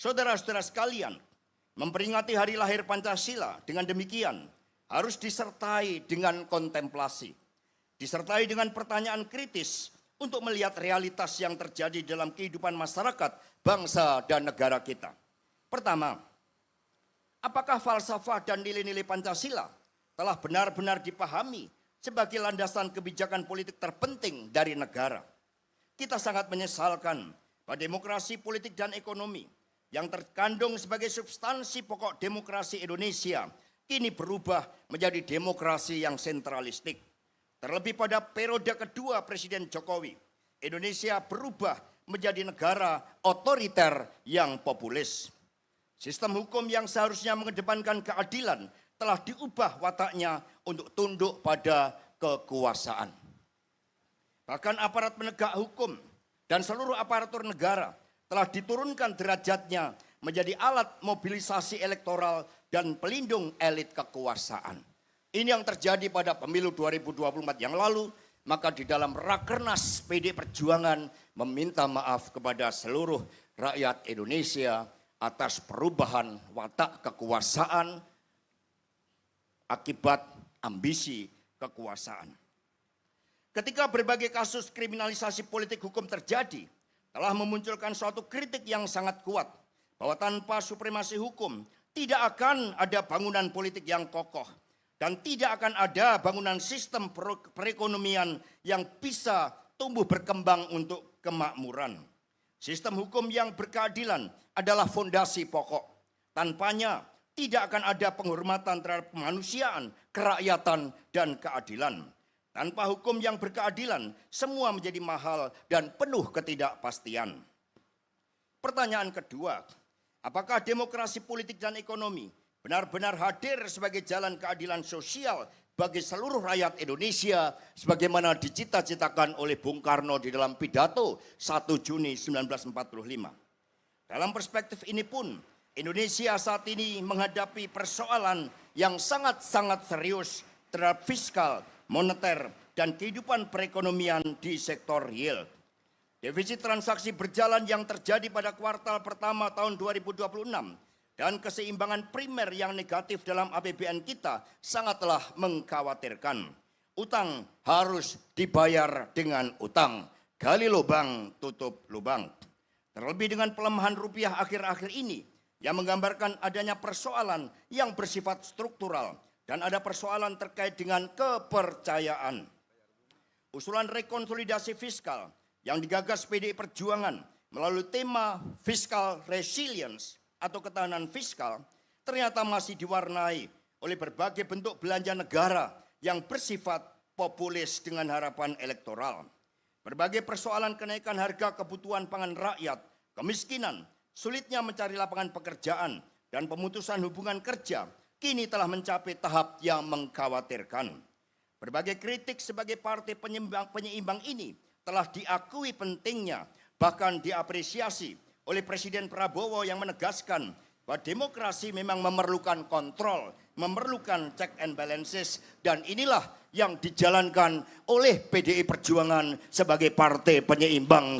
Saudara-saudara sekalian, memperingati hari lahir Pancasila dengan demikian harus disertai dengan kontemplasi, disertai dengan pertanyaan kritis untuk melihat realitas yang terjadi dalam kehidupan masyarakat, bangsa, dan negara kita. Pertama, apakah falsafah dan nilai-nilai Pancasila telah benar-benar dipahami sebagai landasan kebijakan politik terpenting dari negara? Kita sangat menyesalkan bahwa demokrasi politik dan ekonomi yang terkandung sebagai substansi pokok demokrasi Indonesia kini berubah menjadi demokrasi yang sentralistik. Terlebih pada periode kedua Presiden Jokowi, Indonesia berubah menjadi negara otoriter yang populis. Sistem hukum yang seharusnya mengedepankan keadilan telah diubah wataknya untuk tunduk pada kekuasaan. Bahkan aparat penegak hukum dan seluruh aparatur negara telah diturunkan derajatnya menjadi alat mobilisasi elektoral dan pelindung elit kekuasaan. Ini yang terjadi pada pemilu 2024 yang lalu, maka di dalam Rakernas PD Perjuangan meminta maaf kepada seluruh rakyat Indonesia atas perubahan watak kekuasaan akibat ambisi kekuasaan. Ketika berbagai kasus kriminalisasi politik hukum terjadi, telah memunculkan suatu kritik yang sangat kuat bahwa tanpa supremasi hukum tidak akan ada bangunan politik yang kokoh dan tidak akan ada bangunan sistem perekonomian yang bisa tumbuh berkembang untuk kemakmuran. Sistem hukum yang berkeadilan adalah fondasi pokok. Tanpanya tidak akan ada penghormatan terhadap kemanusiaan, kerakyatan, dan keadilan. Tanpa hukum yang berkeadilan, semua menjadi mahal dan penuh ketidakpastian. Pertanyaan kedua, apakah demokrasi politik dan ekonomi benar-benar hadir sebagai jalan keadilan sosial bagi seluruh rakyat Indonesia sebagaimana dicita-citakan oleh Bung Karno di dalam pidato 1 Juni 1945. Dalam perspektif ini pun, Indonesia saat ini menghadapi persoalan yang sangat-sangat serius terhadap fiskal, moneter, dan kehidupan perekonomian di sektor real. Defisit transaksi berjalan yang terjadi pada kuartal pertama tahun 2026 dan keseimbangan primer yang negatif dalam APBN kita sangatlah mengkhawatirkan. Utang harus dibayar dengan utang. Gali lubang, tutup lubang. Terlebih dengan pelemahan rupiah akhir-akhir ini yang menggambarkan adanya persoalan yang bersifat struktural dan ada persoalan terkait dengan kepercayaan. Usulan rekonsolidasi fiskal yang digagas PDI Perjuangan melalui tema Fiscal Resilience atau ketahanan fiskal ternyata masih diwarnai oleh berbagai bentuk belanja negara yang bersifat populis dengan harapan elektoral. Berbagai persoalan kenaikan harga kebutuhan pangan rakyat, kemiskinan, sulitnya mencari lapangan pekerjaan, dan pemutusan hubungan kerja kini telah mencapai tahap yang mengkhawatirkan. Berbagai kritik sebagai partai penyeimbang ini telah diakui pentingnya, bahkan diapresiasi oleh Presiden Prabowo yang menegaskan bahwa demokrasi memang memerlukan kontrol, memerlukan check and balances, dan inilah yang dijalankan oleh PDI Perjuangan sebagai partai penyeimbang.